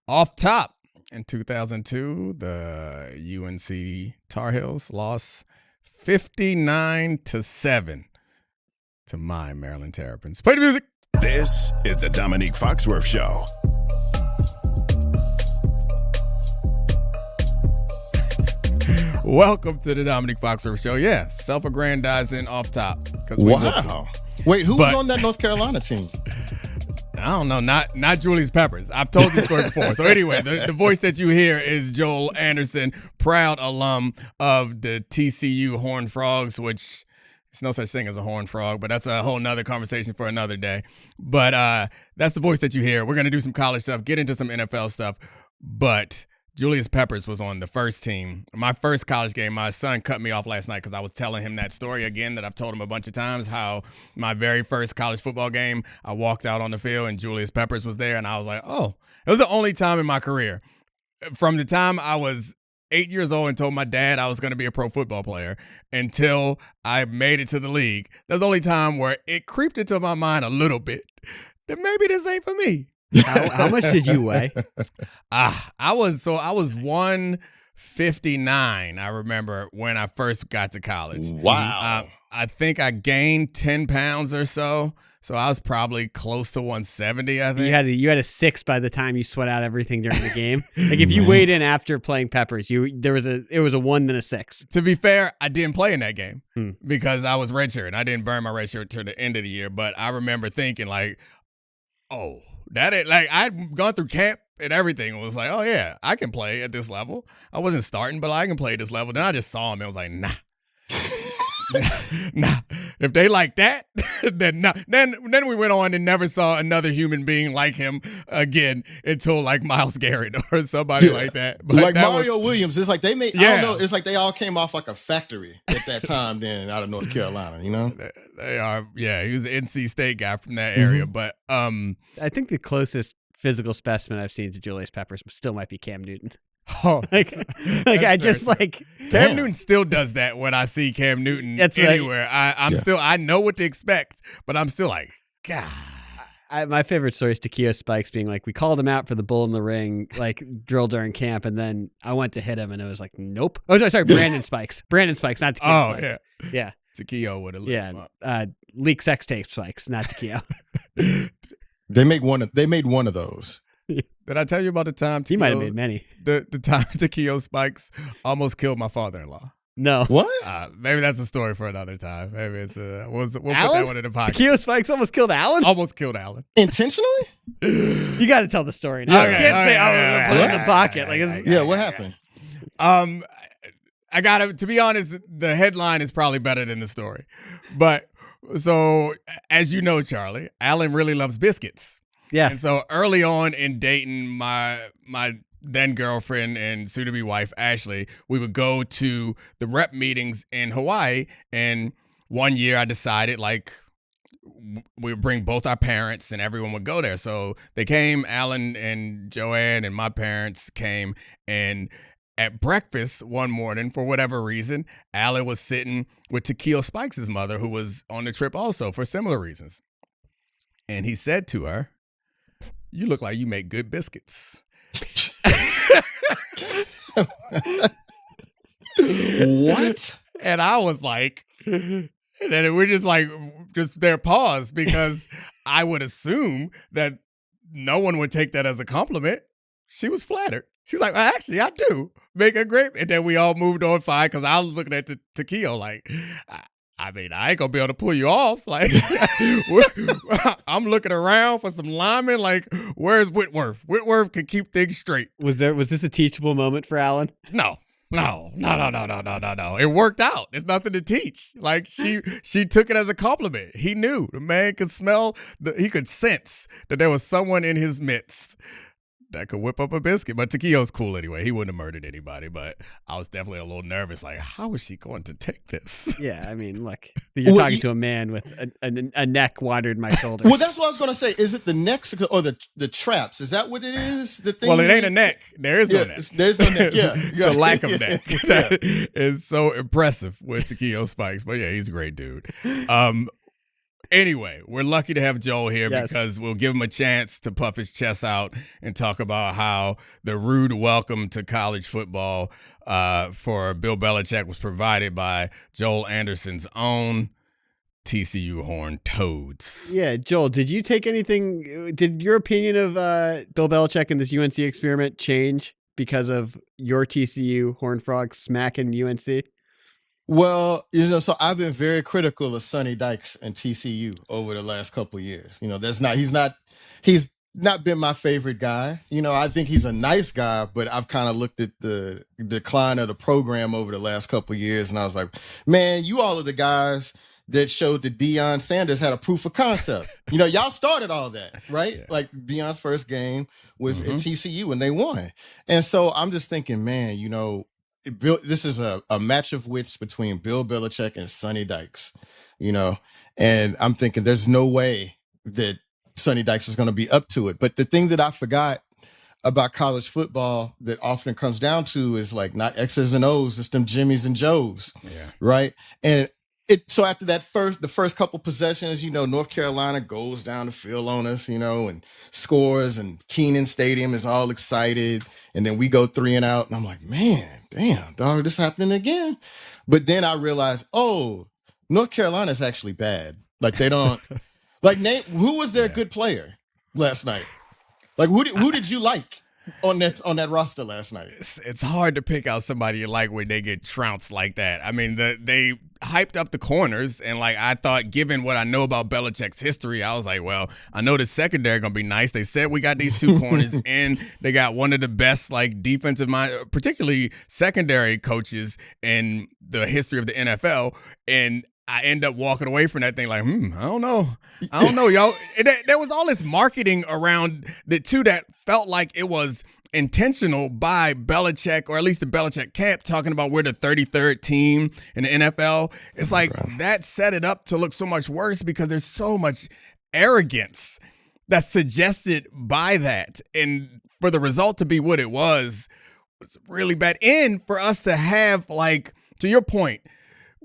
Off top, in 2002, the UNC Tar Heels lost 59-7 to my Maryland Terrapins. Play the music. This is the Domonique Foxworth Show. Welcome to the Domonique Foxworth Show. Yeah, self-aggrandizing off top. Wow. Wait, who was on that North Carolina team? I don't know, not Julius Peppers. I've told this story before. So anyway, the voice that you hear is Joel Anderson, proud alum of the TCU Horned Frogs, which there's no such thing as a horned frog, but that's a whole nother conversation for another day. But that's the voice that you hear. We're going to do some college stuff, get into some NFL stuff, but Julius Peppers was on the first team. My first college game, my son cut me off last night because I was telling him that story again that I've told him a bunch of times, how my very first college football game, I walked out on the field and Julius Peppers was there, and I was like, oh. It was the only time in my career. From the time I was 8 years old and told my dad I was going to be a pro football player until I made it to the league, that's the only time where it creeped into my mind a little bit that maybe this ain't for me. How much did you weigh? I was 159. I remember when I first got to college. Wow. I think I gained 10 pounds or so. So I was probably close to 170, I think. You had a 6 by the time you sweat out everything during the game. Like if you weighed in after playing Peppers, it was a 1 then a 6. To be fair, I didn't play in that game because I was redshirt and I didn't burn my redshirt to the end of the year. But I remember thinking like, oh, that it, like I'd gone through camp and everything. It was like, oh yeah, I can play at this level. I wasn't starting, but I can play at this level. Then I just saw him and was like, nah. Nah. If they like that, then nah. Then we went on and never saw another human being like him again until like Myles Garrett or somebody like that. But like that Mario Williams, it's like they made. I don't know. It's like they all came off like a factory at that time. Then out of North Carolina, you know. They are. Yeah, he was an NC State guy from that area, but I think the closest physical specimen I've seen to Julius Peppers still might be Cam Newton. Oh, I just like Cam Newton still does that when I see Cam Newton anywhere. I'm still, I know what to expect, but I'm still like, God. My favorite story is Takeo Spikes being like, we called him out for the bull in the ring like drill during camp, and then I went to hit him, and it was like, nope. Oh, sorry, Brandon Spikes, not Takeo Spikes. Yeah. Takeo would have lit him up. Leak sex tape Spikes, not Takeo. They made one of those. Did I tell you about the time he might have made many? The time Takeo Spikes almost killed my father-in-law. No. What? Maybe that's a story for another time. Maybe it's we'll put that one in the podcast. Takeo Spikes almost killed Alan? Almost killed Alan. Intentionally? You got to tell the story now. Okay, You can't say, I'm put it in the pocket. What happened? I gotta, to be honest, the headline is probably better than the story. But so, as you know, Charlie, Alan really loves biscuits. Yeah. And so early on in dating my then girlfriend and soon-to-be wife, Ashley, we would go to the rep meetings in Hawaii. And one year I decided, like, we would bring both our parents and everyone would go there. So they came, Alan and Joanne and my parents came, and at breakfast one morning, for whatever reason, Alan was sitting with Takeo Spikes' mother, who was on the trip also for similar reasons. And he said to her, "You look like you make good biscuits." What? And I was like, and then we're just there pause, because I would assume that no one would take that as a compliment. She was flattered. She's like, well, actually, I do make a great. And then we all moved on fine, because I was looking at Takeo like, I mean, I ain't gonna be able to pull you off. Like, I'm looking around for some linemen. Like, where's Whitworth? Whitworth can keep things straight. Was this a teachable moment for Alan? No. It worked out. There's nothing to teach. Like, she took it as a compliment. He knew. The man could smell, he could sense that there was someone in his midst that could whip up a biscuit. But Takeo's cool anyway. He wouldn't have murdered anybody, but I was definitely a little nervous. Like, how is she going to take this? Yeah, I mean, look, you're talking to a man with a neck wider than my shoulders. Well, that's what I was going to say. Is it the necks or the traps? Is that what it is? The thing. Well, it ain't a neck. There is no neck. There's no neck. Yeah, it's the lack of neck that is so impressive with Takeo Spikes. But yeah, he's a great dude. Anyway, we're lucky to have Joel here Yes. because we'll give him a chance to puff his chest out and talk about how the rude welcome to college football for Bill Belichick was provided by Joel Anderson's own TCU Horned Toads. Yeah, Joel, did you take anything? Did your opinion of Bill Belichick and this UNC experiment change because of your TCU Horned Frogs smacking UNC? Well, so I've been very critical of Sonny Dykes and TCU over the last couple of years. He's not been my favorite guy. I think he's a nice guy, but I've kind of looked at the decline of the program over the last couple of years, and I was like, man, you all are the guys that showed that Deion Sanders had a proof of concept. Y'all started all that, right? Yeah. Like Deion's first game was at TCU and they won. And so I'm just thinking, man, this is a match of wits between Bill Belichick and Sonny Dykes, and I'm thinking there's no way that Sonny Dykes is going to be up to it. But the thing that I forgot about college football that often comes down to is like not X's and O's, it's them Jimmies and Joes, right? And so after the first couple possessions, North Carolina goes down the field on us, and scores, and Kenan Stadium is all excited. And then we go 3 and out. And I'm like, man, damn, dog, this happening again. But then I realized, North Carolina is actually bad. Like they don't name who was their good player last night? Like who did you like on that roster last night? It's hard to pick out somebody you like when they get trounced like that. I mean, they hyped up the corners, and I thought, given what I know about Belichick's history, I was like, well, I know the secondary gonna be nice. They said we got these 2 corners, and they got one of the best defensive mind, particularly secondary coaches in the history of the NFL, and I end up walking away from that thing I don't know, y'all. There was all this marketing around the two that felt like it was intentional by Belichick, or at least the Belichick camp, talking about we're the 33rd team in the NFL. It's like that set it up to look so much worse because there's so much arrogance that's suggested by that. And for the result to be what it was really bad. And for us to have, to your point,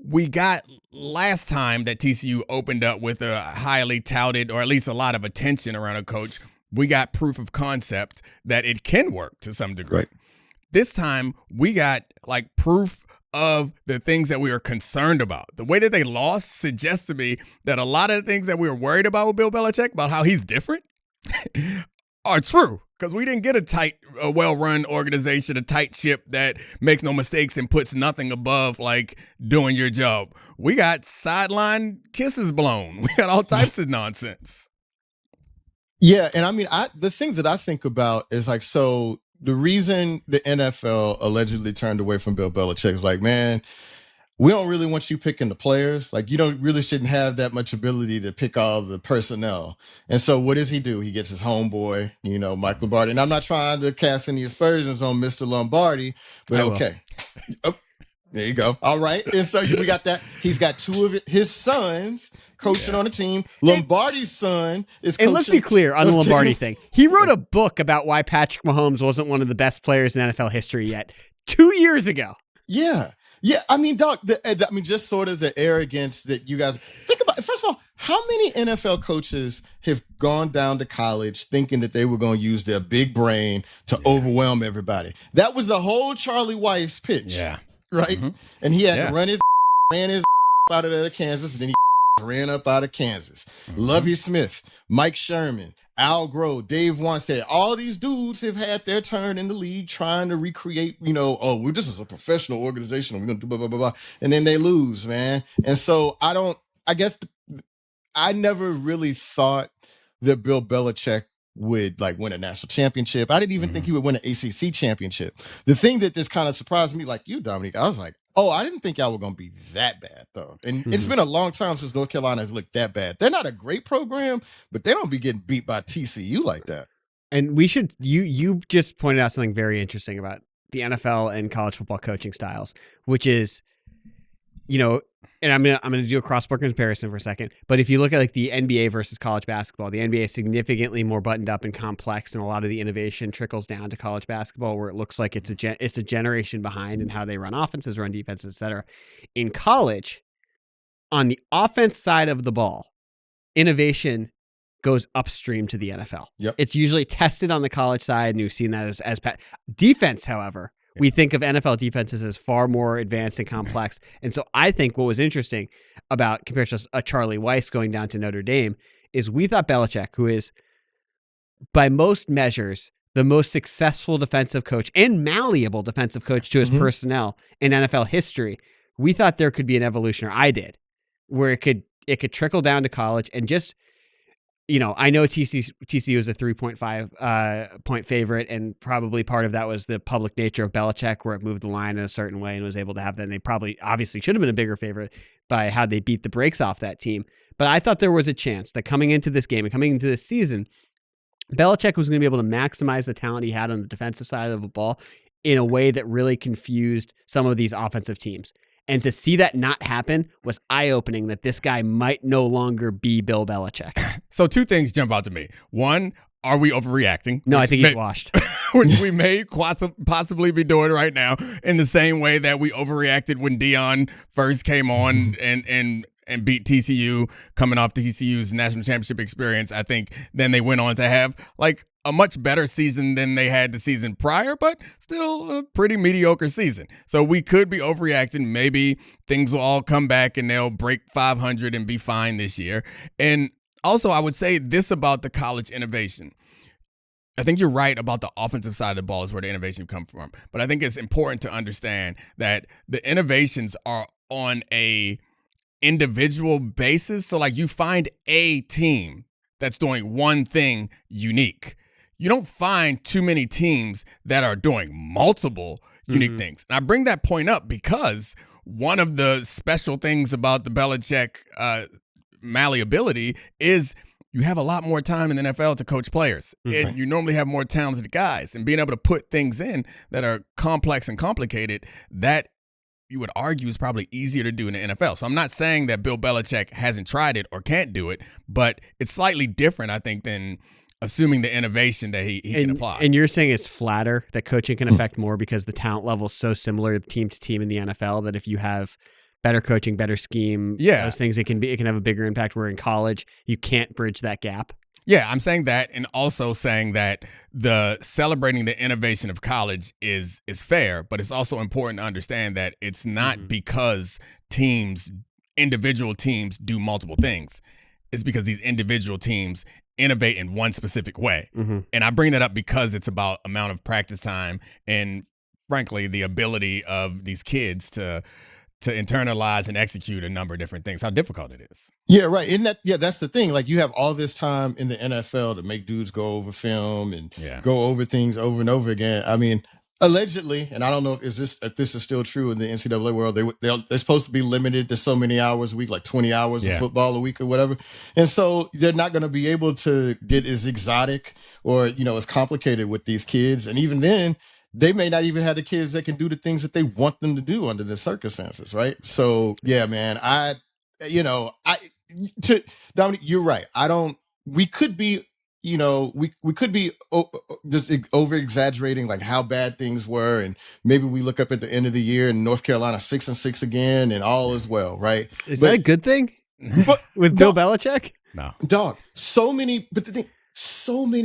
we got last time that TCU opened up with a highly touted, or at least a lot of attention around a coach, we got proof of concept that it can work to some degree. Right. This time, we got proof of the things that we were concerned about. The way that they lost suggests to me that a lot of the things that we were worried about with Bill Belichick, about how he's different, are true. Because we didn't get a well-run organization, a tight ship that makes no mistakes and puts nothing above doing your job. We got sideline kisses blown. We got all types of nonsense. Yeah, and I mean, the thing that I think about is so the reason the NFL allegedly turned away from Bill Belichick is man, we don't really want you picking the players. You shouldn't have that much ability to pick all the personnel. And so what does he do? He gets his homeboy, Mike Lombardi. And I'm not trying to cast any aspersions on Mr. Lombardi, but okay. Oh, there you go. All right. And so we got that. He's got 2 of his sons coaching on the team. Lombardi's son is coaching. And let's be clear on the Lombardi thing. He wrote a book about why Patrick Mahomes wasn't one of the best players in NFL history yet 2 years ago. Yeah. Yeah, I mean, Doc, just sort of the arrogance that you guys think about. First of all, how many NFL coaches have gone down to college thinking that they were going to use their big brain to overwhelm everybody? That was the whole Charlie Weiss pitch. Yeah. Right? Mm-hmm. And he had to ran his out of Kansas, and then he ran up out of Kansas. Mm-hmm. Lovie Smith, Mike Sherman, Al Groh, Dave Wanstead, all these dudes have had their turn in the league trying to recreate, this is a professional organization. We're going to do blah, blah, blah, blah. And then they lose, man. And so I never really thought that Bill Belichick would win a national championship. I didn't even think he would win an ACC championship. The thing that just kind of surprised me, like you, Dominique, I was like, I didn't think y'all were going to be that bad, though. And it's been a long time since North Carolina has looked that bad. They're not a great program, but they don't be getting beat by TCU like that. And we should, you just pointed out something very interesting about the NFL and college football coaching styles, which is, and I'm gonna do a cross-sport comparison for a second. But if you look at the NBA versus college basketball, the NBA is significantly more buttoned up and complex, and a lot of the innovation trickles down to college basketball, where it looks like it's a generation behind in how they run offenses, run defenses, etc. In college, on the offense side of the ball, innovation goes upstream to the NFL. Yep. It's usually tested on the college side, and we've seen that as defense, however. We think of NFL defenses as far more advanced and complex. And so I think what was interesting about compared to a Charlie Weiss going down to Notre Dame is we thought Belichick, who is by most measures the most successful defensive coach and malleable defensive coach to his personnel in NFL history, we thought there could be an evolution, or I did, where it could trickle down to college and just, I know TCU is a 3.5 point favorite, and probably part of that was the public nature of Belichick, where it moved the line in a certain way and was able to have that. And they probably obviously should have been a bigger favorite by how they beat the brakes off that team. But I thought there was a chance that coming into this game and coming into this season, Belichick was going to be able to maximize the talent he had on the defensive side of the ball in a way that really confused some of these offensive teams. And to see that not happen was eye-opening, that this guy might no longer be Bill Belichick. So two things jump out to me. One, are we overreacting? No, I think he's washed. Which we may possibly be doing right now, in the same way that we overreacted when Dion first came on and beat TCU, coming off TCU's national championship experience. I think then they went on to have like a much better season than they had the season prior, but still a pretty mediocre season. So we could be overreacting. Maybe things will all come back and they'll break 500 and be fine this year. And also, I would say this about the college innovation. I think you're right about the offensive side of the ball is where the innovation comes from. But I think it's important to understand that the innovations are on a individual basis. So like you find a team that's doing one thing unique. You don't find too many teams that are doing multiple unique things. And I bring that point up because one of the special things about the Belichick malleability is you have a lot more time in the NFL to coach players. And you normally have more talented guys. And being able to put things in that are complex and complicated, that you would argue is probably easier to do in the NFL. So I'm not saying that Bill Belichick hasn't tried it or can't do it, but it's slightly different, I think, than assuming the innovation that he can apply. And you're saying it's flatter, that coaching can affect more because the talent level is so similar team to team in the NFL that if you have better coaching, better scheme, those things, it can have a bigger impact, where in college you can't bridge that gap. Yeah, I'm saying that, and also saying that the celebrating the innovation of college is fair, but it's also important to understand that it's not because individual teams do multiple things. It's because these individual teams innovate in one specific way. And I bring that up because it's about amount of practice time and, frankly, the ability of these kids to internalize and execute a number of different things, how difficult it is. Yeah, right. That's the thing. Like, you have all this time in the NFL to make dudes go over film and go over things over and over again. I mean, allegedly, and I don't know if this is still true in the NCAA world, they're supposed to be limited to so many hours a week, like 20 hours of football a week or whatever. And so they're not going to be able to get as exotic or, as complicated with these kids. And even then, they may not even have the kids that can do the things that they want them to do under the circumstances, right? So, yeah, man, Dominique, you're right. We could be, we could be just over exaggerating like how bad things were. And maybe we look up at the end of the year and North Carolina 6-6 again and all is well, right? Is that a good thing with Bill Belichick? No. Dog, so many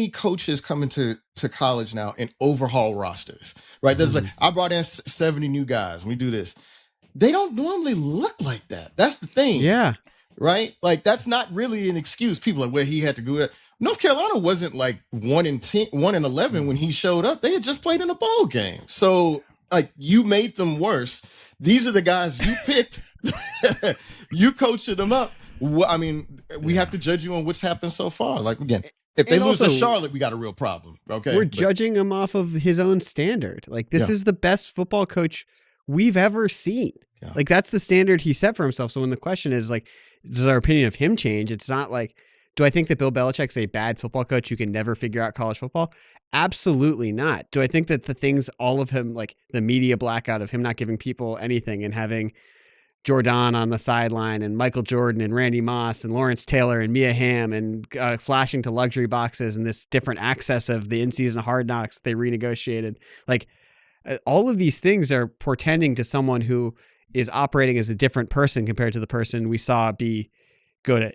coaches come into college now and overhaul rosters, right? There's like, I brought in 70 new guys. We do this. They don't normally look like that. That's the thing. Yeah. Right? Like, that's not really an excuse. People are like, well, he had to do it. North Carolina wasn't like 1-11 when he showed up. They had just played in a bowl game. So, like, you made them worse. These are the guys you picked. You coached them up. I mean, we have to judge you on what's happened so far. Like, again, if they lose to Charlotte, we got a real problem. Okay, we're judging him off of his own standard. Like, this is the best football coach we've ever seen. Yeah. Like, that's the standard he set for himself. So when the question is like, does our opinion of him change? It's not like, do I think that Bill Belichick's a bad football coach who can never figure out college football? Absolutely not. Do I think that the things, all of him, like the media blackout of him not giving people anything and having Jordan on the sideline and Michael Jordan and Randy Moss and Lawrence Taylor and Mia Hamm and flashing to luxury boxes and this different access of the in-season Hard Knocks they renegotiated. Like, all of these things are portending to someone who is operating as a different person compared to the person we saw go to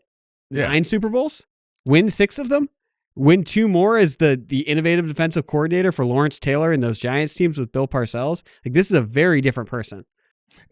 9 Super Bowls, win 6 of them, win 2 more as the innovative defensive coordinator for Lawrence Taylor and those Giants teams with Bill Parcells. Like, this is a very different person.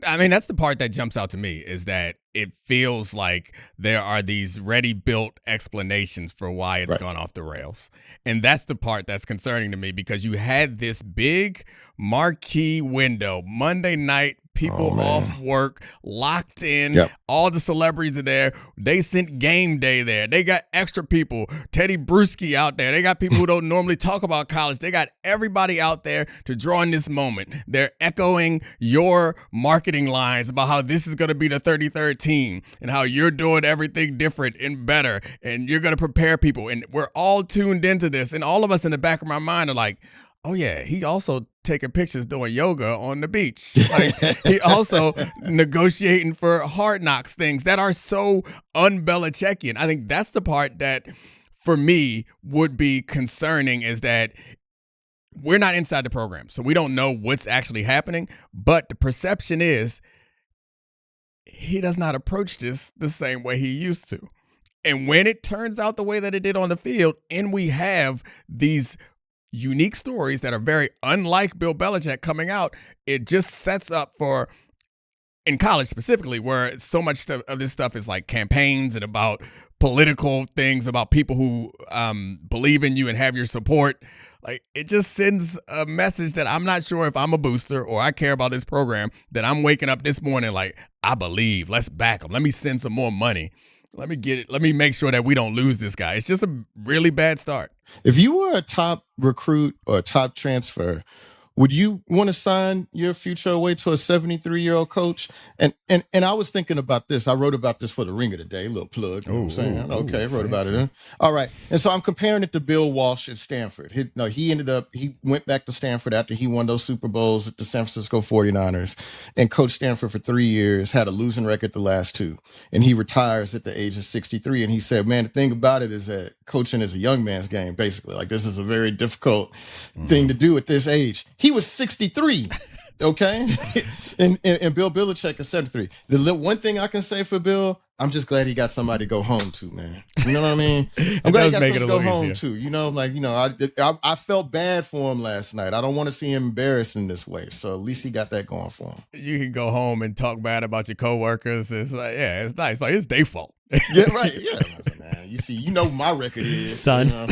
I mean, that's the part that jumps out to me, is that it feels like there are these ready-built explanations for why it's gone off the rails. And that's the part that's concerning to me, because you had this big marquee window, Monday night, people off work, locked in. Yep. All the celebrities are there. They sent game day there. They got extra people. Teddy Bruschi out there. They got people who don't normally talk about college. They got everybody out there to draw in this moment. They're echoing your marketing lines about how this is going to be the 33rd team and how you're doing everything different and better, and you're going to prepare people. And we're all tuned into this. And all of us in the back of our mind are like, oh, yeah, he also taking pictures doing yoga on the beach. Like, he also negotiating for Hard Knocks things that are so un-Belichickian. I think that's the part that, for me, would be concerning, is that we're not inside the program, so we don't know what's actually happening. But the perception is he does not approach this the same way he used to. And when it turns out the way that it did on the field, and we have these unique stories that are very unlike Bill Belichick coming out, it just sets up for, in college specifically, where so much of this stuff is like campaigns and about political things, about people who believe in you and have your support. Like, it just sends a message that I'm not sure if I'm a booster or I care about this program, that I'm waking up this morning like, I believe, let's back them. Let me send some more money. Let me get it. Let me make sure that we don't lose this guy. It's just a really bad start. If you were a top recruit or a top transfer, would you want to sign your future away to a 73-year-old coach? And I was thinking about this. I wrote about this for the Ringer today. A little plug. You know what I'm saying? Okay, wrote about it. Huh? All right. And so I'm comparing it to Bill Walsh at Stanford. He went back to Stanford after he won those Super Bowls at the San Francisco 49ers and coached Stanford for 3 years, had a losing record the last 2. And he retires at the age of 63. And he said, man, the thing about it is that coaching is a young man's game, basically. Like, this is a very difficult thing to do at this age. He was 63, okay? and Bill Belichick is 73. The one thing I can say for Bill, I'm just glad he got somebody to go home to, man. You know what I mean? I'm glad he got somebody to go home to. You know, like, you know, I felt bad for him last night. I don't want to see him embarrassed in this way. So at least he got that going for him. You can go home and talk bad about your coworkers. It's like, yeah, it's nice. Like, it's their fault. Yeah, right. Yeah, man. You know my record is, son. You know?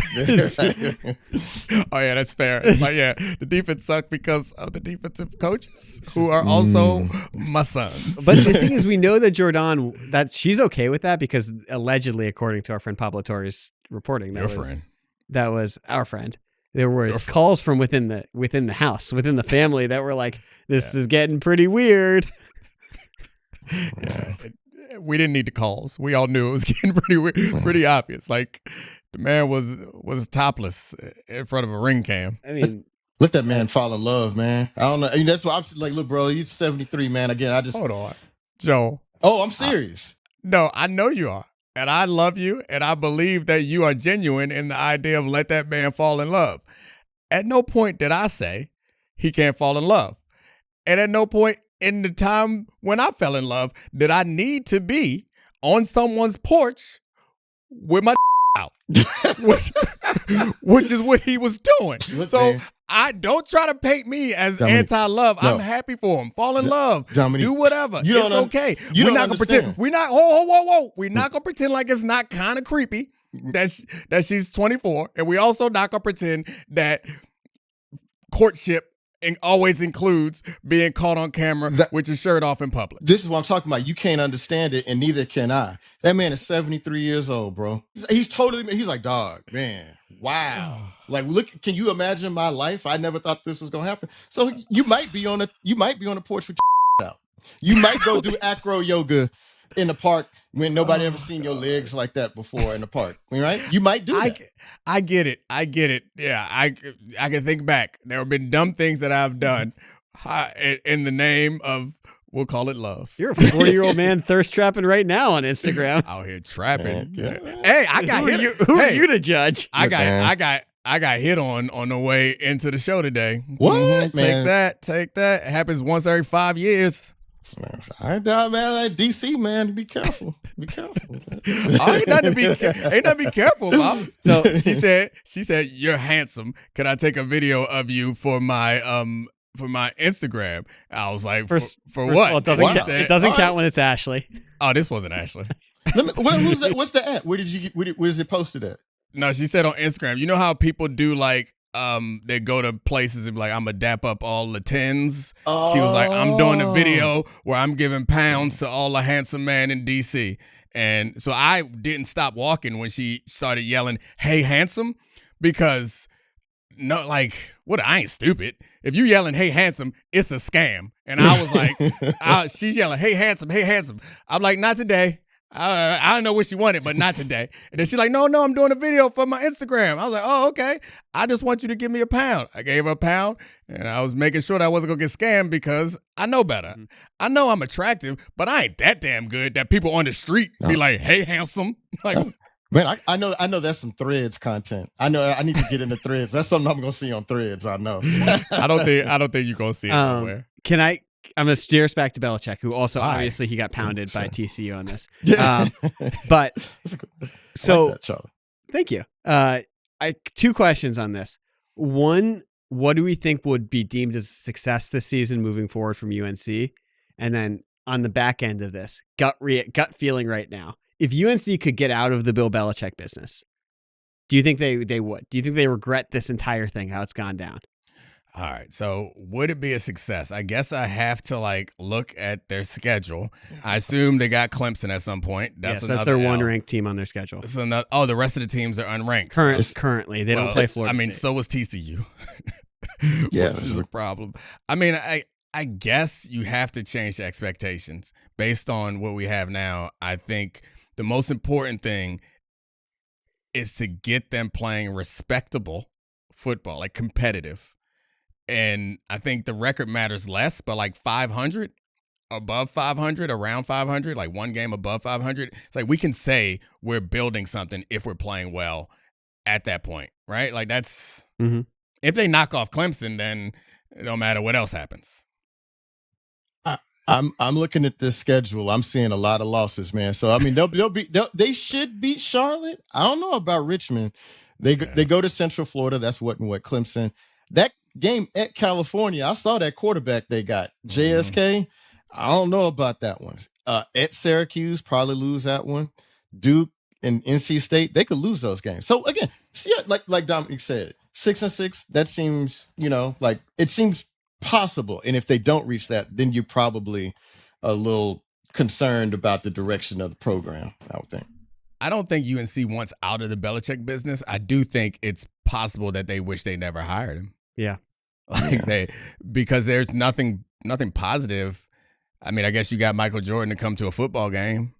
Oh yeah, that's fair. But yeah, the defense sucked because of the defensive coaches who are also my sons. But the thing is, we know that Jordan, that she's okay with that, because allegedly, according to our friend Pablo Torres reporting, that was our friend. There was calls from within the house, within the family, that were like, "This is getting pretty weird." Yeah. We didn't need the calls. We all knew it was getting pretty obvious. Like, the man was topless in front of a ring cam. I mean, let that man fall in love, man. I don't know. I mean, that's why I'm like, look, bro, you're 73, man. Again, Hold on, Joe. Oh, I'm serious. No, I know you are. And I love you. And I believe that you are genuine in the idea of let that man fall in love. At no point did I say he can't fall in love. And at no point in the time when I fell in love did I need to be on someone's porch with my out, which is what he was doing. Look, so man, I don't try to paint me as anti-love. No. I'm happy for him. Fall in love. Domonique, do whatever. It's okay. We're not gonna pretend. We're not. Whoa. We're not gonna pretend like it's not kind of creepy that she's 24, and we also not gonna pretend that courtship always includes being caught on camera with your shirt off in public. This is what I'm talking about. You can't understand it, and neither can I. That man is 73 years old, bro. He's like, dog, man, wow. Like, look, can you imagine my life? I never thought this was gonna happen. So you might be on the porch with your out. You might go do acro yoga in the park when nobody ever seen your legs like that before in the park, right? You might do that. I get it. Yeah, I can think back. There have been dumb things that I've done in the name of, we'll call it love. You're a 40-year-old man thirst trapping right now on Instagram. Out here trapping. Yeah. Hey, I got hit. Who are you to judge? I got hit on the way into the show today. What, man? Take that. It happens once every 5 years. All right, man. Like DC, man, be careful. Be careful. Ain't nothing to be careful about. So she said, "You're handsome. Can I take a video of you for my Instagram?" I was like, "For what?" All, it doesn't count when it's Ashley. Oh, this wasn't Ashley. Who's that? What's the at? Where is it posted at? No, she said on Instagram. You know how people do like they go to places and be like, I'm gonna dap up all the tens. Oh. She was like, I'm doing a video where I'm giving pounds to all the handsome man in DC. And so I didn't stop walking when she started yelling, "Hey, handsome," because I ain't stupid. If you yelling, "Hey, handsome," it's a scam. And I was like, she's yelling, "Hey, handsome, hey, handsome." I'm like, not today. I don't know what she wanted, but not today. And then she's like, no, I'm doing a video for my Instagram. I was like, oh, okay. I just want you to give me a pound. I gave her a pound, and I was making sure that I wasn't going to get scammed because I know better. Mm-hmm. I know I'm attractive, but I ain't that damn good that people on the street be like, "Hey, handsome." Like, man, I know that's some Threads content. I know I need to get into Threads. That's something I'm going to see on Threads, I know. I don't think you're going to see it nowhere. I'm going to steer us back to Belichick, who also obviously he got pounded by TCU on this. But so thank you. Two questions on this. One, what do we think would be deemed as a success this season moving forward from UNC? And then on the back end of this, gut feeling right now, if UNC could get out of the Bill Belichick business, do you think they would? Do you think they regret this entire thing, how it's gone down? All right. So would it be a success? I guess I have to look at their schedule. I assume they got Clemson at some point. That's their one ranked team on their schedule. So the rest of the teams are unranked. Currently, they don't play Florida State. So was TCU. Yeah, which is a problem. I mean, I guess you have to change the expectations based on what we have now. I think the most important thing is to get them playing respectable football, like competitive. And I think the record matters less, but 500, above 500, around 500, like one game above 500, it's like we can say we're building something if we're playing well at that point, right? Like that's if they knock off Clemson, then it don't matter what else happens. I'm looking at this schedule. I'm seeing a lot of losses, man. So I mean, they should beat Charlotte. I don't know about Richmond. They go to Central Florida. That's what Clemson. That game at California, I saw that quarterback they got, JSK. I don't know about that one. At Syracuse, probably lose that one. Duke and NC State, they could lose those games. So again, see, like Dominique said, 6-6. That seems, it seems possible. And if they don't reach that, then you're probably a little concerned about the direction of the program, I would think. I don't think UNC wants out of the Belichick business. I do think it's possible that they wish they never hired him. Yeah. Because there's nothing positive. I mean, I guess you got Michael Jordan to come to a football game.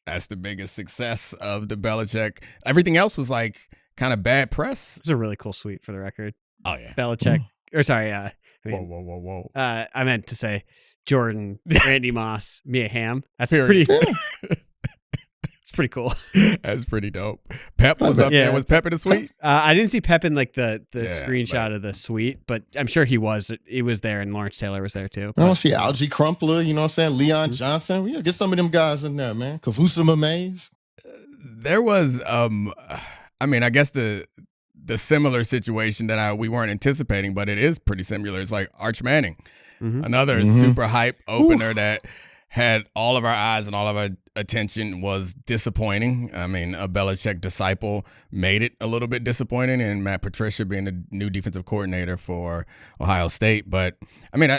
That's the biggest success of the Belichick. Everything else was kind of bad press. It's a really cool suite for the record. Oh yeah. Belichick. Whoa. I meant to say Jordan, Randy Moss, Mia Hamm. That's pretty pretty cool. That's pretty dope. Pep was up there. Was Pep in the suite? I didn't see Pep in the screenshot of the suite, but I'm sure he was. He was there, and Lawrence Taylor was there too. I don't see Algie Crumpler. You know what I'm saying? Leon Johnson. Yeah, get some of them guys in there, man. Kavusama Mays. There was, I guess the similar situation that we weren't anticipating, but it is pretty similar. It's like Arch Manning, another super hype opener that had all of our eyes and all of our attention, was disappointing. I mean, a Belichick disciple made it a little bit disappointing, and Matt Patricia being the new defensive coordinator for Ohio State. But, I mean,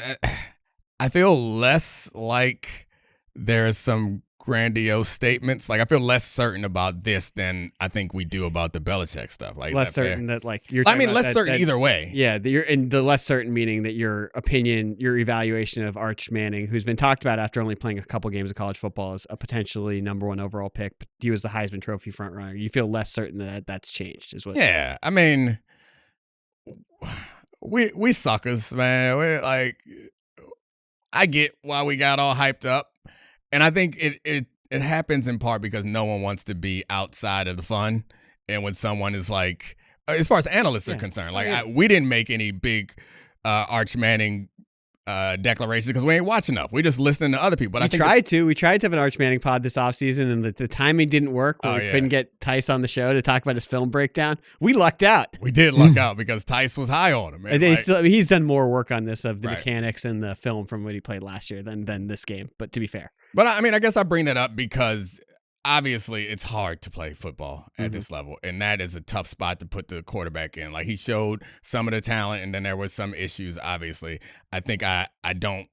I feel less like there's some grandiose statements. I feel less certain about this than I think we do about the Belichick stuff. Less certain that you're. Less certain either way. Yeah, and the less certain meaning that your opinion, your evaluation of Arch Manning, who's been talked about after only playing a couple games of college football as a potentially number one overall pick, but he was the Heisman Trophy front runner. You feel less certain that that's changed, is what? Yeah, I mean, we suckers, man. We're I get why we got all hyped up. And I think it happens in part because no one wants to be outside of the fun. And when someone is as far as analysts are concerned, we didn't make any big Arch Manning declarations because we ain't watch enough. We just listening to other people. But We tried to have an Arch Manning pod this offseason, and the timing didn't work. We couldn't get Tice on the show to talk about his film breakdown. We lucked out. We did luck out because Tice was high on him. And he's done more work on this of the mechanics and the film from what he played last year than this game. But to be fair, but I mean, I guess I bring that up because obviously it's hard to play football at this level, and that is a tough spot to put the quarterback in. Like, he showed some of the talent, and then there was some issues. Obviously, I think I don't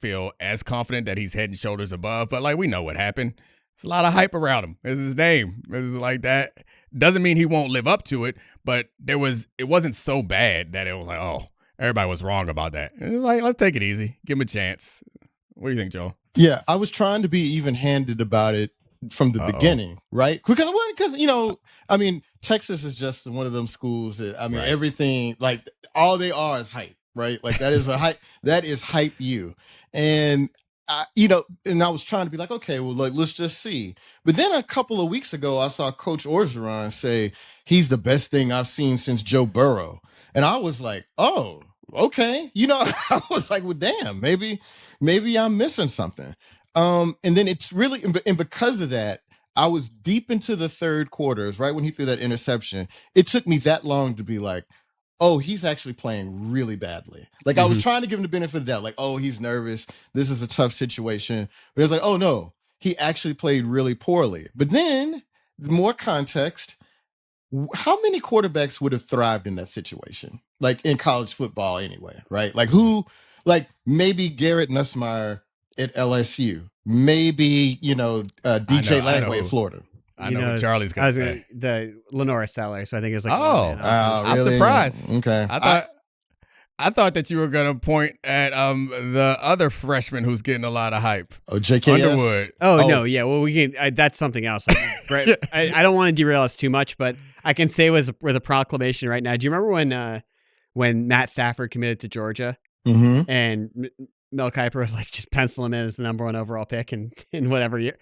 feel as confident that he's head and shoulders above, but we know what happened. It's a lot of hype around him. It's his name. It's like that. Doesn't mean he won't live up to it, but it wasn't so bad that it was like, oh, everybody was wrong about that. It was like, let's take it easy. Give him a chance. What do you think, Joel? Yeah, I was trying to be even-handed about it from the beginning, right? Because Texas is just one of them schools that, everything, all they are is hype, right? That is a hype. That is hype you. And and I was trying to be okay, well, let's just see. But then a couple of weeks ago, I saw Coach Orgeron say he's the best thing I've seen since Joe Burrow. And I was like, oh, okay. I was like, well, damn, maybe I'm missing something. And then it's really, and because of that, I was deep into the third quarters, right when he threw that interception. It took me that long to be like, oh, he's actually playing really badly. I was trying to give him the benefit of the doubt, oh, he's nervous. This is a tough situation. But it was oh, no, he actually played really poorly. But then, more context, how many quarterbacks would have thrived in that situation? In college football anyway, right? Maybe Garrett Nussmeier at LSU. Maybe, DJ Langway at Florida. I know what Charlie's going to say. The Lenora Sellers, so I think it's really? I'm surprised. Okay. I thought that you were going to point at the other freshman who's getting a lot of hype. Oh, JKS? Underwood. Oh, no, yeah. Well, we can. That's something else. I don't want to derail us too much, but I can say with a proclamation right now. Do you remember when Matt Stafford committed to Georgia and Mel Kiper was just pencil him in as the number 1 overall pick in whatever year?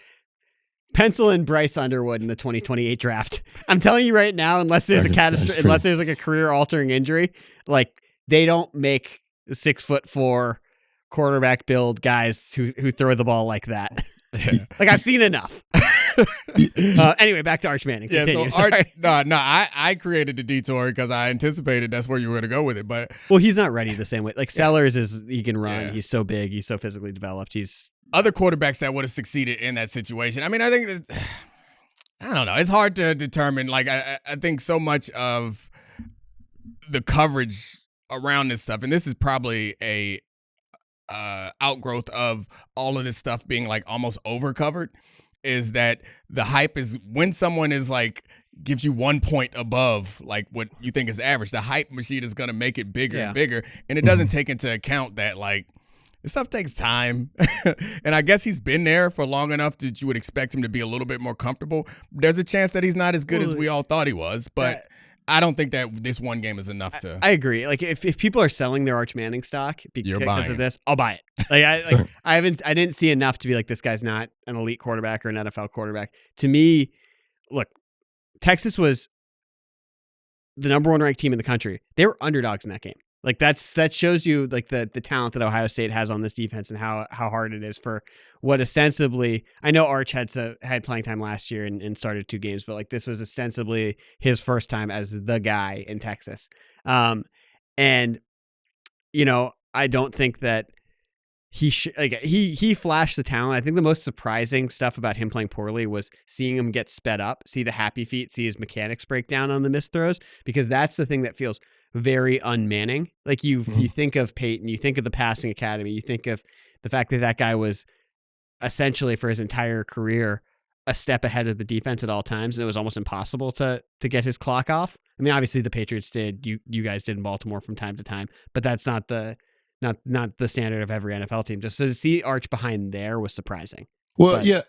Pencil in Bryce Underwood in the 2028 draft. I'm telling you right now, unless there's unless there's a career-altering injury, they don't make 6'4" quarterback build guys who throw the ball like that. Yeah. I've seen enough. Anyway, back to Arch Manning. Continue. So I created the detour because I anticipated that's where you were going to go with it. But he's not ready the same way. Sellers he can run. Yeah. He's so big. He's so physically developed. He's other quarterbacks that would have succeeded in that situation. I mean, I think I don't know. It's hard to determine. I think so much of the coverage around this stuff, and this is probably a outgrowth of all of this stuff being almost overcovered, is that the hype is when someone is gives you 1 point above what you think is average, the hype machine is going to make it bigger and bigger, and it doesn't take into account that this stuff takes time. And I guess he's been there for long enough that you would expect him to be a little bit more comfortable. There's a chance that he's not as good as we all thought he was, but I don't think that this one game is enough to. I agree. If people are selling their Arch Manning stock because of this, I'll buy it. I didn't see enough to be this guy's not an elite quarterback or an NFL quarterback. To me, look, Texas was the number 1 ranked team in the country. They were underdogs in that game. That shows you the talent that Ohio State has on this defense and how hard it is for what ostensibly, I know Arch had playing time last year and started 2 games, but this was ostensibly his first time as the guy in Texas. And I don't think that he flashed the talent. I think the most surprising stuff about him playing poorly was seeing him get sped up, see the happy feet, see his mechanics break down on the missed throws, because that's the thing that feels very unmanning. You think of Peyton, you think of the passing academy, you think of the fact that guy was essentially for his entire career a step ahead of the defense at all times, and it was almost impossible to get his clock off. I mean, obviously the Patriots did, you guys did in Baltimore from time to time, but that's not the standard of every NFL team. Just to see Arch behind there was surprising. Well, yeah.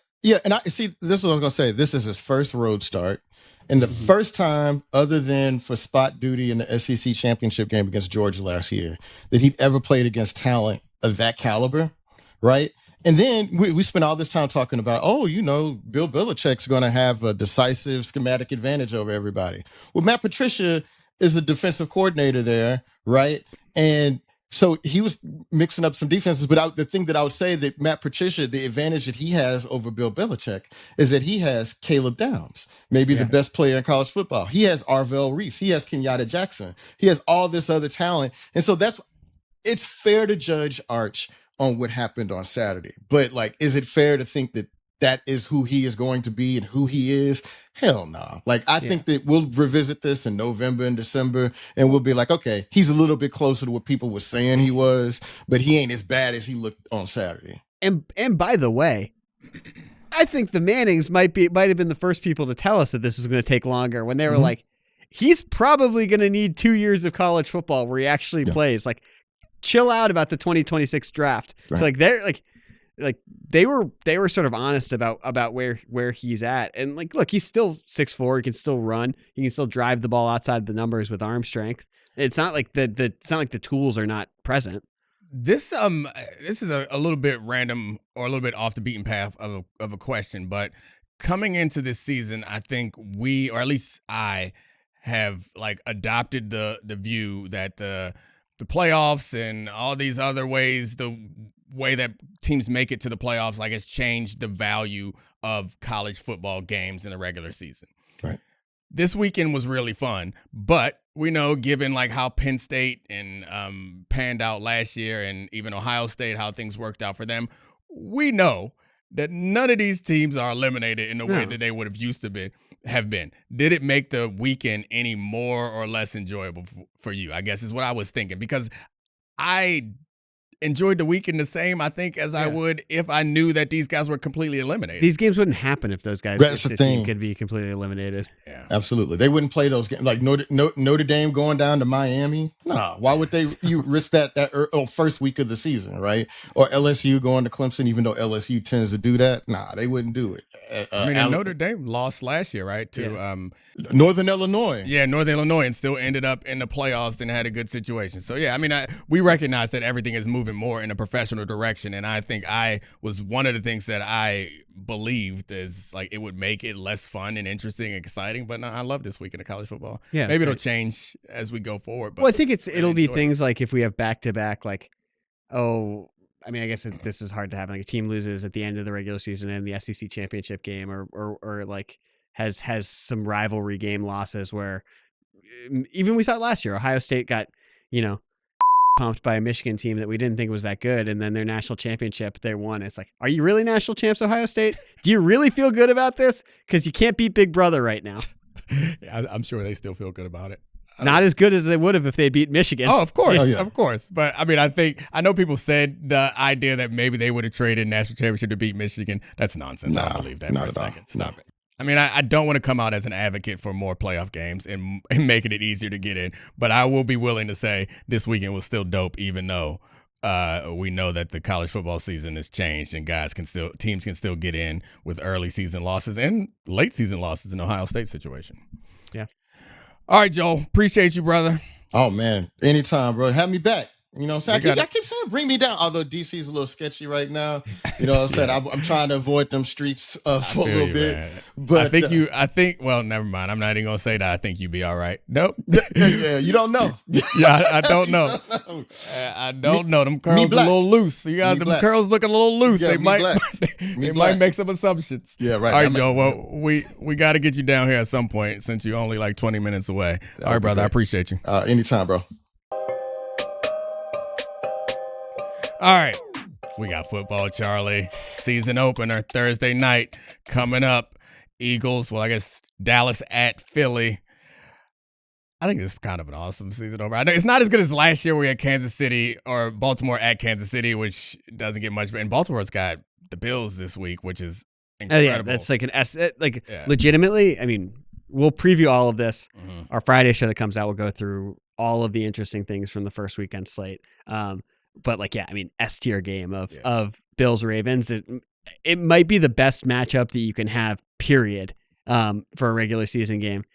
And I see, this is what I was going to say. This is his first road start. And the first time, other than for spot duty in the SEC championship game against Georgia last year, that he'd ever played against talent of that caliber, right? And then we spent all this time talking about, Bill Belichick's going to have a decisive schematic advantage over everybody. Well, Matt Patricia is a defensive coordinator there, right? And so he was mixing up some defenses. But the thing that I would say that Matt Patricia, the advantage that he has over Bill Belichick is that he has Caleb Downs, maybe the best player in college football. He has Arvell Reese. He has Kenyatta Jackson. He has all this other talent. And so it's fair to judge Arch on what happened on Saturday. But like, is it fair to think that is who he is going to be and who he is? Hell no. Like, I think that we'll revisit this in November and December, and we'll be like, okay, he's a little bit closer to what people were saying he was, but he ain't as bad as he looked on Saturday. And by the way, I think the Mannings might have been the first people to tell us that this was going to take longer when they were like, he's probably going to need 2 years of college football where he actually plays. Like, chill out about the 2026 draft. Right. So like they're like they were sort of honest about where he's at. And like, look, he's still 6'4", he can still run, he can still drive the ball outside the numbers with arm strength. It's not like it's not like the tools are not present. This is a little bit random or a little bit off the beaten path of a question, but coming into this season, I think we, or at least I, have like adopted the view that the playoffs and all these other ways, the way that teams make it to the playoffs, like, has changed the value of college football games in the regular season. Right. This weekend was really fun, but we know, given like how Penn State and panned out last year, and even Ohio State, how things worked out for them, we know that none of these teams are eliminated in the way that they would have been. Did it make the weekend any more or less enjoyable for you? I guess is what I was thinking, because I enjoyed the weekend the same, I think, as I would if I knew that these guys were completely eliminated. These games wouldn't happen if those guys could be completely eliminated. Yeah, absolutely. They wouldn't play those games. Like Notre Dame going down to Miami. Nah, why would you risk that first week of the season, right? Or LSU going to Clemson, even though LSU tends to do that. Nah, they wouldn't do it. I mean, Notre Dame lost last year, right? To Northern Illinois. Yeah, Northern Illinois, and still ended up in the playoffs and had a good situation. So yeah, I mean, we recognize that everything is moving more in a professional direction, and I think I was one of the things that I believed is like it would make it less fun and interesting and exciting. But no, I love this weekend of college football. Yeah, maybe it'll change as we go forward. But well, I think it'll be things like if we have back-to-back, like, I mean, I guess this is hard to happen. Like a team loses at the end of the regular season in the SEC championship game, or like has some rivalry game losses where even we saw it last year. Ohio State got, pumped by a Michigan team that we didn't think was that good, and then their national championship, they won. It's like, are you really national champs, Ohio State? Do you really feel good about this? Because you can't beat Big Brother right now. Yeah, I'm sure they still feel good about it. Not as good as they would have if they beat Michigan. Oh, of course, of course. But I mean, I know people said the idea that maybe they would have traded national championship to beat Michigan. That's nonsense. I don't believe that for a second. Stop it. I mean, I don't want to come out as an advocate for more playoff games and making it easier to get in, but I will be willing to say this weekend was still dope, even though we know that the college football season has changed and teams can still get in with early season losses and late season losses in Ohio State situation. Yeah. All right, Joel. Appreciate you, brother. Oh, man. Anytime, bro. Have me back. You know what I'm saying? I keep saying bring me down, although DC's a little sketchy right now. You know what I'm saying? I'm trying to avoid them streets for a little bit. Man. But well, never mind. I'm not even going to say that. I think you'd be all right. Nope. Yeah, you don't know. Yeah, I don't know. I don't know. Them curls are a little loose. You got them curls looking a little loose. Yeah, they might make some assumptions. Yeah, right. All right, Joe. Well, we got to get you down here at some point since you're only like 20 minutes away. All right, brother. I appreciate you. Anytime, bro. All right, we got football, Charlie. Season opener Thursday night coming up. Eagles, well, I guess Dallas at Philly. I think this is kind of an awesome season opener. I know it's not as good as last year we had Kansas City or Baltimore at Kansas City, which doesn't get much. And Baltimore's got the Bills this week, which is incredible. Oh, yeah, that's like legitimately. I mean, we'll preview all of this. Mm-hmm. Our Friday show that comes out will go through all of the interesting things from the first weekend slate. But S tier game of Bills Ravens. It might be the best matchup that you can have, period, for a regular season game.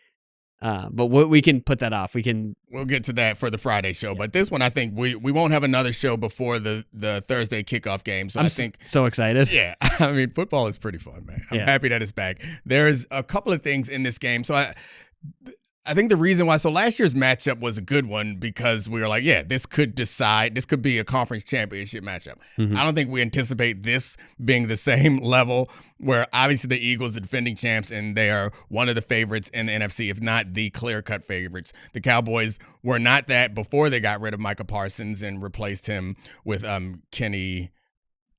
But we can put that off. We'll get to that for the Friday show. Yeah. But this one, I think we won't have another show before the Thursday kickoff game. So I'm I think so excited. Yeah, I mean, football is pretty fun, man. I'm happy that it's back. There's a couple of things in this game. So I think the reason why, so last year's matchup was a good one because we were like, yeah, this could be a conference championship matchup. Mm-hmm. I don't think we anticipate this being the same level where obviously the Eagles are defending champs and they are one of the favorites in the NFC, if not the clear-cut favorites. The Cowboys were not that before they got rid of Micah Parsons and replaced him with Kenny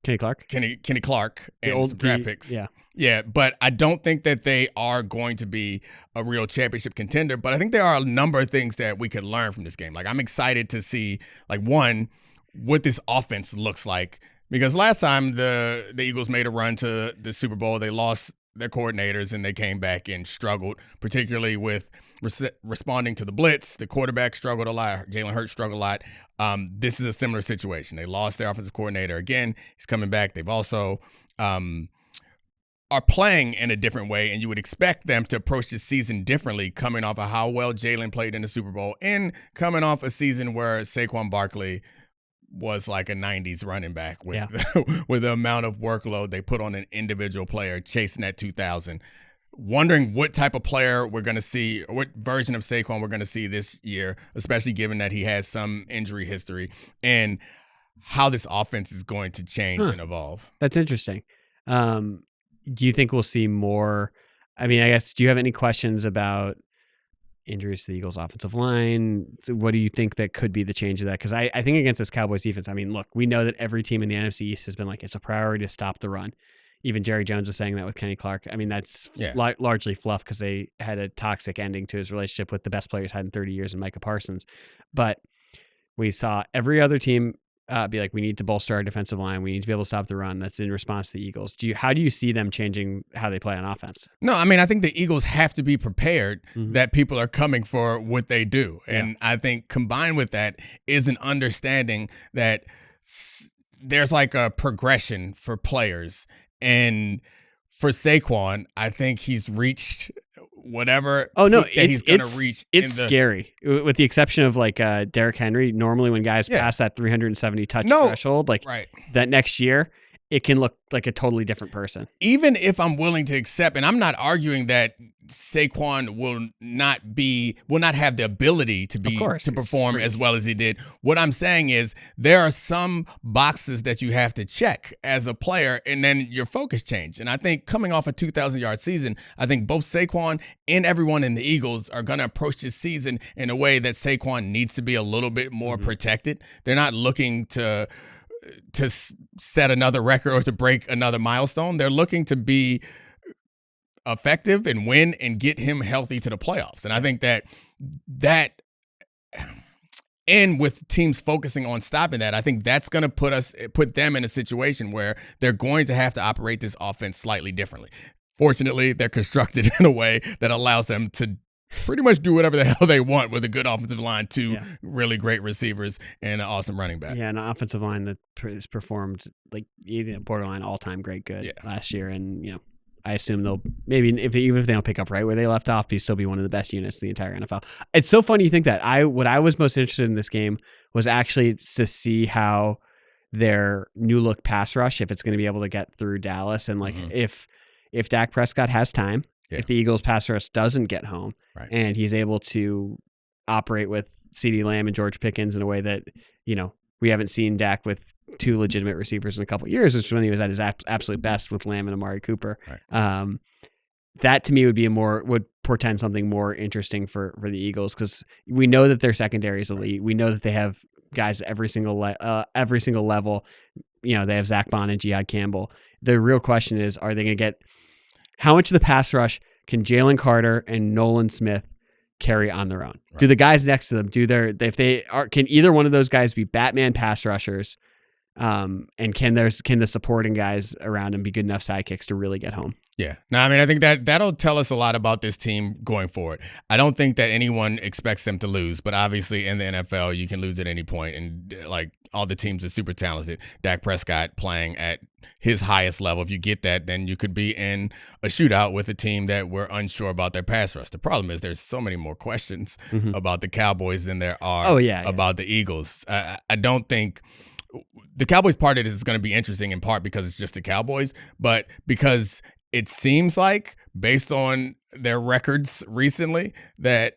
Clark and some draft picks. Yeah, but I don't think that they are going to be a real championship contender. But I think there are a number of things that we could learn from this game. Like, I'm excited to see, like, one, what this offense looks like. Because last time the Eagles made a run to the Super Bowl, they lost their coordinators and they came back and struggled, particularly with responding to the blitz. The quarterback struggled a lot. Jalen Hurts struggled a lot. This is a similar situation. They lost their offensive coordinator again. He's coming back. They've also are playing in a different way, and you would expect them to approach this season differently, coming off of how well Jalen played in the Super Bowl and coming off a season where Saquon Barkley was like a 90s running back with with the amount of workload they put on an individual player chasing that 2000. Wondering what type of player we're going to see, or what version of Saquon we're going to see this year, especially given that he has some injury history, and how this offense is going to change and evolve. That's interesting. Do you think we'll see more? I mean, I guess, do you have any questions about injuries to the Eagles' offensive line? What do you think that could be the change of that? Because I think against this Cowboys defense, I mean, look, we know that every team in the NFC East has been like, it's a priority to stop the run. Even Jerry Jones was saying that with Kenny Clark. I mean, that's largely fluff because they had a toxic ending to his relationship with the best players had in 30 years in Micah Parsons. But we saw every other team be like, we need to bolster our defensive line. We need to be able to stop the run. That's in response to the Eagles. How do you see them changing how they play on offense? No, I mean, I think the Eagles have to be prepared that people are coming for what they do. And I think combined with that is an understanding that there's like a progression for players. And for Saquon, I think he's reached whatever he's going to reach. It's scary, with the exception of like Derrick Henry. Normally when guys pass that 370 touch threshold, like that next year, it can look like a totally different person. Even if I'm willing to accept, and I'm not arguing that Saquon will not have the ability to perform as well as he did. What I'm saying is there are some boxes that you have to check as a player, and then your focus changed. And I think coming off a 2,000-yard season, I think both Saquon and everyone in the Eagles are going to approach this season in a way that Saquon needs to be a little bit more protected. They're not looking to set another record or to break another milestone. They're looking to be effective and win and get him healthy to the playoffs. And I think that and with teams focusing on stopping that, I think that's going to put them in a situation where they're going to have to operate this offense slightly differently. Fortunately, they're constructed in a way that allows them to pretty much do whatever the hell they want with a good offensive line, two really great recievers, and an awesome running back. Yeah, an offensive line that has performed like borderline all-time great good last year. And, I assume they'll even if they don't pick up right where they left off, they'll still be one of the best units in the entire NFL. It's so funny you think that. What I was most interested in this game was actually to see how their new look pass rush, if it's going to be able to get through Dallas, and like if Dak Prescott has time, if the Eagles pass rush doesn't get home, and he's able to operate with CeeDee Lamb and George Pickens in a way that, we haven't seen Dak with two legitimate receivers in a couple of years, which is when he was at his absolute best with Lamb and Amari Cooper. That to me would portend something more interesting for the Eagles, because we know that their secondary is elite. We know that they have guys at every single level. They have Zach Bond and Jihad Campbell. The real question is, are they going to get how much of the pass rush can Jalen Carter and Nolan Smith carry on their own? Do the guys next to them can either one of those guys be Batman pass rushers? And can the supporting guys around him be good enough sidekicks to really get home? Yeah. No, I mean, I think that'll tell us a lot about this team going forward. I don't think that anyone expects them to lose, but obviously in the NFL, you can lose at any point, and like all the teams are super talented. Dak Prescott playing at his highest level. If you get that, then you could be in a shootout with a team that we're unsure about their pass rush. The problem is there's so many more questions about the Cowboys than there are about the Eagles. I don't think the Cowboys part of it is going to be interesting, in part because it's just the Cowboys, but because it seems like, based on their records recently, that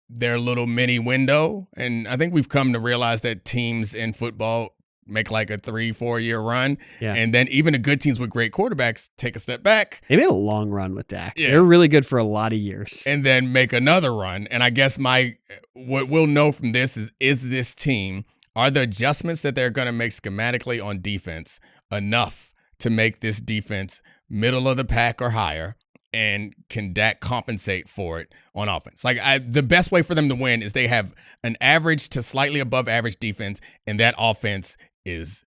their little mini window. And I think we've come to realize that teams in football make like a 3-4 year run. Yeah. And then even the good teams with great quarterbacks take a step back. They made a long run with Dak. Yeah. They were really good for a lot of years. And then make another run. And I guess what we'll know from this is this team, are the adjustments that they're going to make schematically on defense enough to make this defense middle of the pack or higher? And can Dak compensate for it on offense? Like the best way for them to win is they have an average to slightly above average defense, and that offense is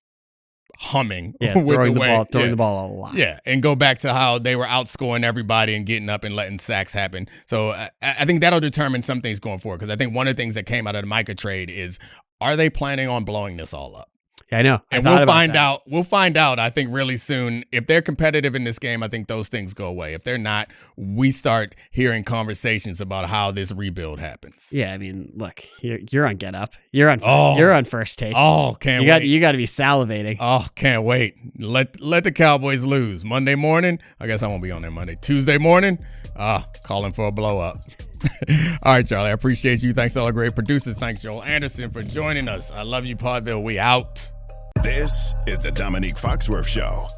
humming with throwing the ball a lot. Yeah, and go back to how they were outscoring everybody and getting up and letting sacks happen. So I think that'll determine some things going forward, because I think one of the things that came out of the Micah trade is, are they planning on blowing this all up? Yeah, I know. And we'll find out. We'll find out, I think, really soon. If they're competitive in this game, I think those things go away. If they're not, we start hearing conversations about how this rebuild happens. Yeah, I mean, look, you're on Get Up. You're on First Take. Oh, can't wait. You got to be salivating. Oh, can't wait. Let the Cowboys lose. Monday morning, I guess I won't be on there Monday. Tuesday morning, calling for a blow up. All right, Charlie, I appreciate you. Thanks to all the great producers. Thanks, Joel Anderson, for joining us. I love you, Podville. We out. This is the Domonique Foxworth Show.